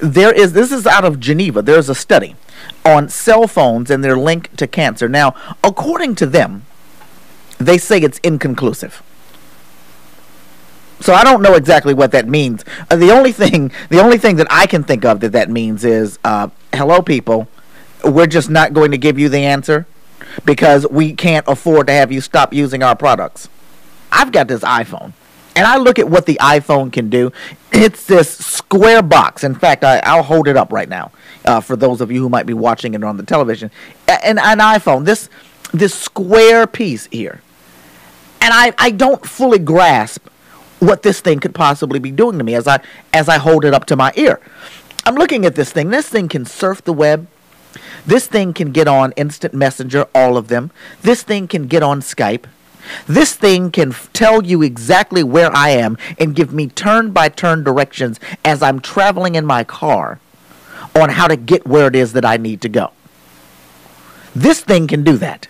this is out of Geneva. There's a study on cell phones and their link to cancer. Now, according to them, they say it's inconclusive. So I don't know exactly what that means. The only thing that I can think of that means is, hello people, we're just not going to give you the answer because we can't afford to have you stop using our products. I've got this iPhone, and I look at what the iPhone can do. It's this square box. In fact, I'll hold it up right now for those of you who might be watching it on the television. An iPhone, this square piece here. And I don't fully grasp what this thing could possibly be doing to me as I hold it up to my ear. I'm looking at this thing. This thing can surf the web. This thing can get on Instant Messenger, all of them. This thing can get on Skype. This thing can tell you exactly where I am and give me turn-by-turn directions as I'm traveling in my car on how to get where it is that I need to go. This thing can do that.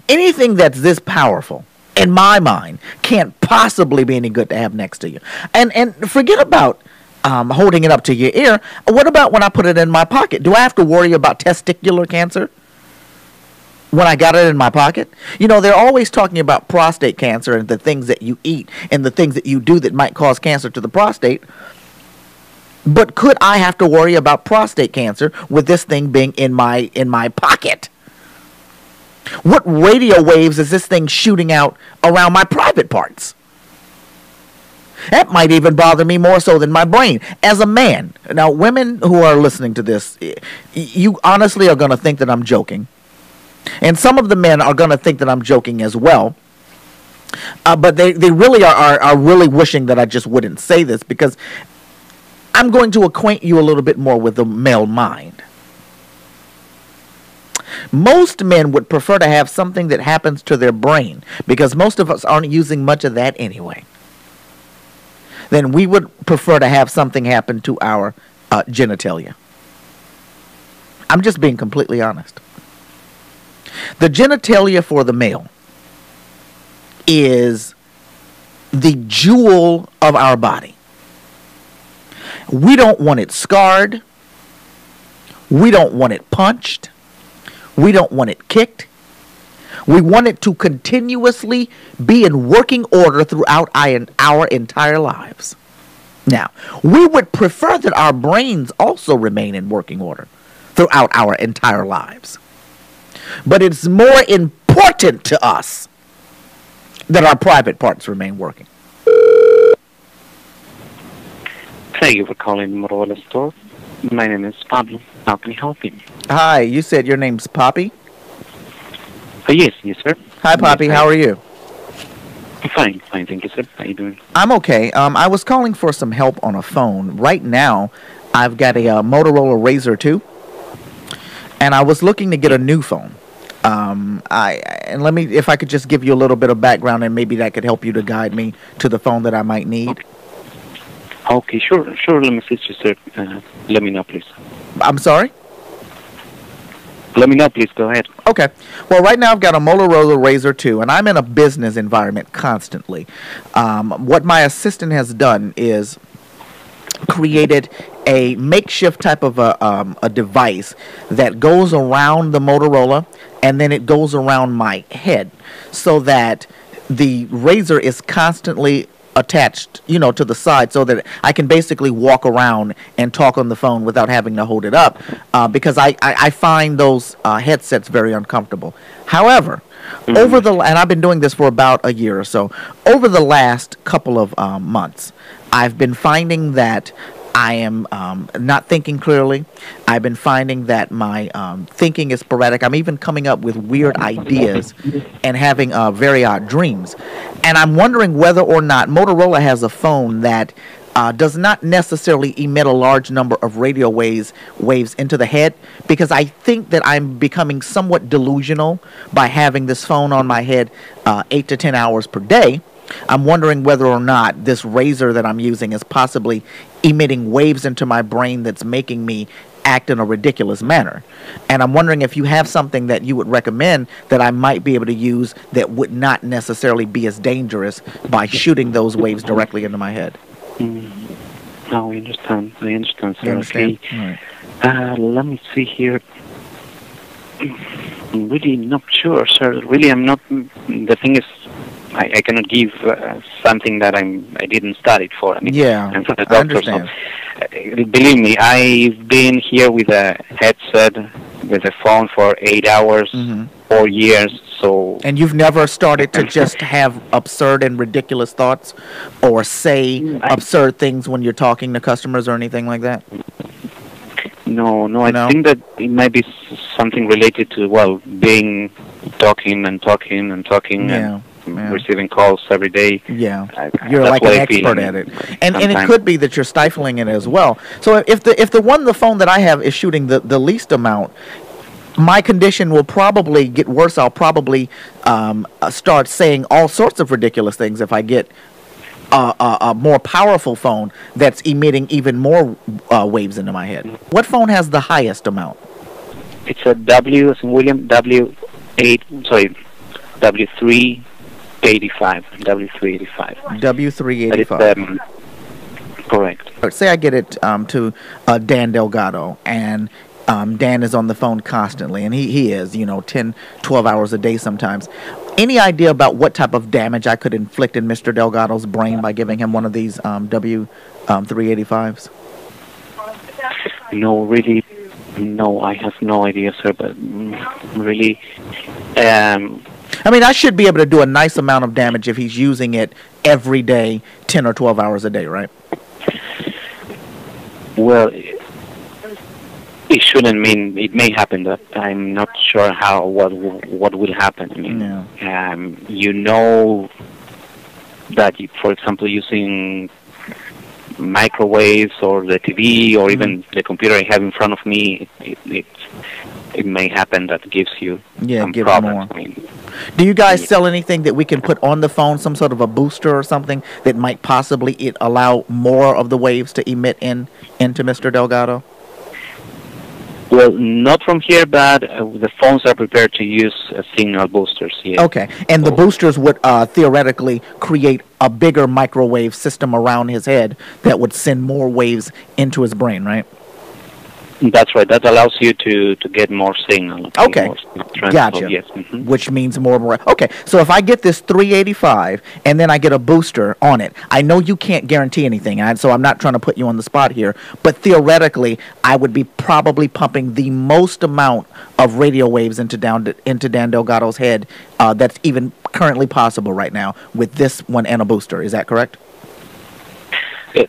Anything that's this powerful, in my mind, can't possibly be any good to have next to you. And forget about holding it up to your ear. What about when I put it in my pocket? Do I have to worry about testicular cancer when I got it in my pocket? You know, they're always talking about prostate cancer and the things that you eat and the things that you do that might cause cancer to the prostate. But could I have to worry about prostate cancer with this thing being in my pocket? What radio waves is this thing shooting out around my private parts? That might even bother me more so than my brain. As a man, now women who are listening to this, you honestly are going to think that I'm joking. And some of the men are going to think that I'm joking as well. But they really are really wishing that I just wouldn't say this, because I'm going to acquaint you a little bit more with the male mind. Most men would prefer to have something that happens to their brain, because most of us aren't using much of that anyway. Then we would prefer to have something happen to our genitalia. I'm just being completely honest. The genitalia for the male is the jewel of our body. We don't want it scarred. We don't want it punched. We don't want it kicked. We want it to continuously be in working order throughout our entire lives. Now, we would prefer that our brains also remain in working order throughout our entire lives. But it's more important to us that our private parts remain working. Thank you for calling Motorola Store. My name is Pablo. How can I help you? Hi, you said your name's Poppy? Yes, sir. Hi, Poppy. Yes, how are you? Fine, thank you, sir. How are you doing? I'm okay. I was calling for some help on a phone. Right now, I've got a Motorola Razr 2, and I was looking to get a new phone. And let me, if I could just give you a little bit of background, and maybe that could help you to guide me to the phone that I might need. Okay, sure. Let me assist you, sir. Let me know, please. I'm sorry? Let me know, please. Go ahead. Okay. Well, right now I've got a Motorola Razr 2, and I'm in a business environment constantly. What my assistant has done is created a makeshift type of a device that goes around the Motorola, and then it goes around my head, so that the Razr is constantly attached, to the side, so that I can basically walk around and talk on the phone without having to hold it up, because I find those headsets very uncomfortable. However, and I've been doing this for about a year or so, over the last couple of months, I've been finding that I am not thinking clearly. I've been finding that my thinking is sporadic. I'm even coming up with weird ideas and having very odd dreams. And I'm wondering whether or not Motorola has a phone that does not necessarily emit a large number of radio waves into the head, because I think that I'm becoming somewhat delusional by having this phone on my head 8 to 10 hours per day. I'm wondering whether or not this Razr that I'm using is possibly emitting waves into my brain that's making me act in a ridiculous manner. And I'm wondering if you have something that you would recommend that I might be able to use that would not necessarily be as dangerous by shooting those waves directly into my head. No, I understand. I understand, sir. You understand? Okay. All right. Let me see here. I'm really not sure, sir. Really, I'm not. The thing is, I cannot give something that I didn't study for. I mean, Yeah, I'm not a I doctor, so understand. believe me, I've been here with a headset, with a phone for 8 hours, 4 years. So. And you've never started to just have absurd and ridiculous thoughts, or say absurd things when you're talking to customers or anything like that? No, I think that it might be something related to, well, being talking and receiving calls every day. Yeah, you're like an expert at it, and it could be that you're stifling it as well. So if the phone that I have is shooting the least amount, my condition will probably get worse. I'll probably start saying all sorts of ridiculous things if I get a more powerful phone that's emitting even more waves into my head. What phone has the highest amount? It's a W as in William, W385. W385. Correct. Say I get it to Dan Delgado, and Dan is on the phone constantly, and he is, 10, 12 hours a day sometimes. Any idea about what type of damage I could inflict in Mr. Delgado's brain by giving him one of these W385s? No, really, no, I have no idea, sir, but really... I mean, I should be able to do a nice amount of damage if he's using it every day, 10 or 12 hours a day, right? Well... It shouldn't mean it may happen, but I'm not sure what will happen. I mean, you know that, for example, using microwaves or the TV or even the computer I have in front of me, it may happen that gives you some problems. I mean, do you guys sell anything that we can put on the phone, some sort of a booster or something that might possibly allow more of the waves to emit into Mr. Delgado? Well, not from here, but the phones are prepared to use signal boosters. Yes. Okay, and the boosters would theoretically create a bigger microwave system around his head that would send more waves into his brain, right? That's right. That allows you to get more signal. Okay, gotcha. Yes. Which means more. Okay, so if I get this 385 and then I get a booster on it, I know you can't guarantee anything, so I'm not trying to put you on the spot here, but theoretically, I would be probably pumping the most amount of radio waves into Dan Delgado's head that's even currently possible right now with this one and a booster. Is that correct?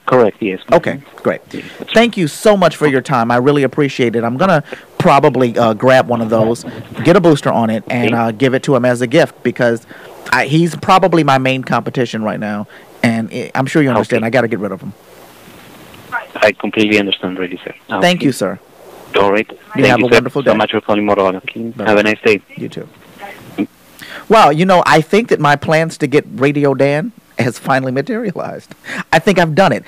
Correct, yes. Okay, great. Thank you so much for your time. I really appreciate it. I'm going to probably grab one of those, get a booster on it, and give it to him as a gift because he's probably my main competition right now, and I'm sure you understand. I got to get rid of him. I completely understand, really, sir. Thank you, sir. All right. You have a wonderful day. So much for calling Motorola. Have a nice day. You too. Well, I think that my plans to get Radio Dan has finally materialized. I think I've done it.